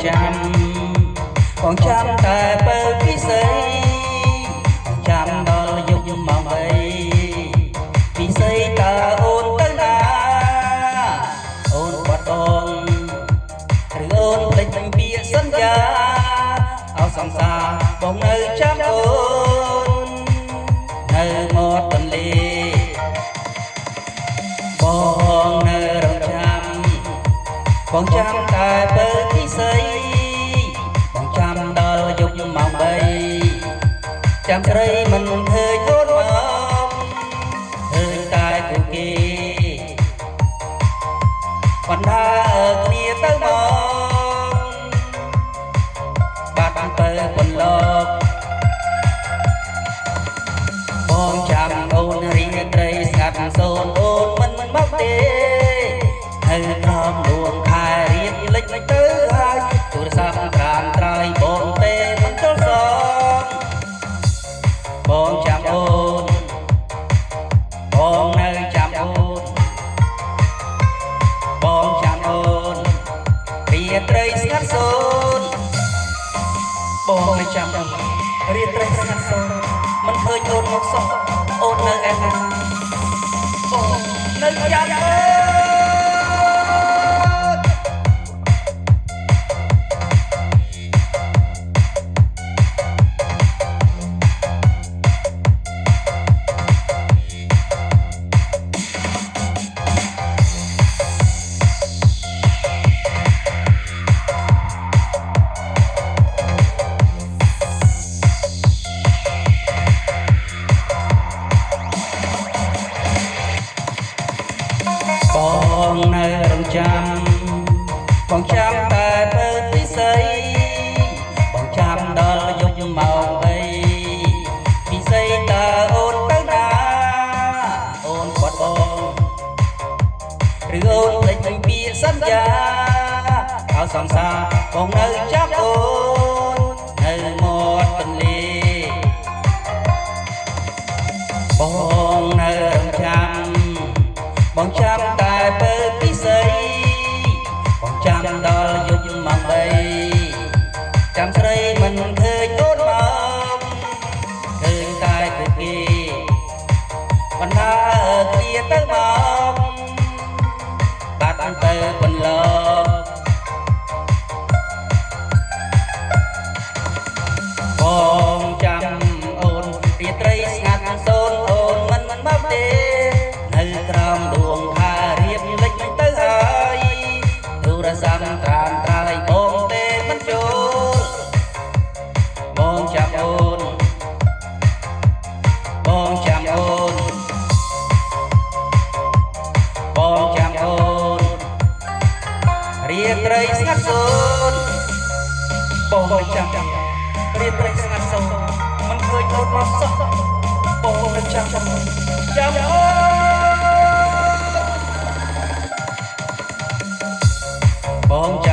ចាំបងចាំតែបើពិសេសចាំដល់យប់ម៉ោង3ពិសេសតើអូនទៅណាអូនបាត់បង់ឬអូនភ្លេចពាក្យសន្យាអោសង្សារបងនៅចាំអូននៅមាត់ទន្លេបងនៅរងចាំបងចាំតែបើពិសេសបងចាំដល់យប់ម៉ោង3ចាំស្រីមិនឃើញអូនមកឃើញតែគូគេបណ្ដាគ្នាទៅមកបាត់ទៅបន្លកបងចាំអូនរីកត្រីស្ងាត់សូនអូនមិនមកទេនៅក្រោមដួងខែរៀបលិចទៅហើយទូរស័ព្ទត្រានត្រើយបងទេមិនទល់សងបងចាំអូនបងនៅចាំអូនបងចាំអូនរាត្រីស្ងាត់សូនបងនៅចាំអូនរាត្រីស្ងាត់សូនមិនឃើញអូនមកសោះអូននៅឯណាបងនៅចាំអូនបងនៅរងចាំបងចាំតែបើពិសេសបងចាំដល់យប់ម៉ោង3ពិសេសតើអូនទៅណាអូនបាត់បង់ឬអូនភ្លេចពាក្យសន្យាអោសង្សារបងនៅចាំអូននៅមាត់ទន្លេបងនៅរងចាំបងចាំតែបើពិសេសបងចាំដល់យប់ម៉ោង3ចាំស្រីមិនឃើញអូនមកឃើញតែគូគេបណ្ដាគ្នាទៅមកបាត់ទៅបន្លកបងចាំអូនរាត្រីស្ងាត់សូនអូនមិនមកទេនៅក្រោមដួងខែរៀបលិចទៅហើយទូរស័ព្ទត្រានត្រើយបងទេមិនចូលបងចាំអូនបងចាំអូនបងចាំអូនរាត្រីស្ងាត់សូនបងចាំរាត្រីស្ងាត់សូនមិនឃើញអូនមកសោះបងចាំអូនបងចាំ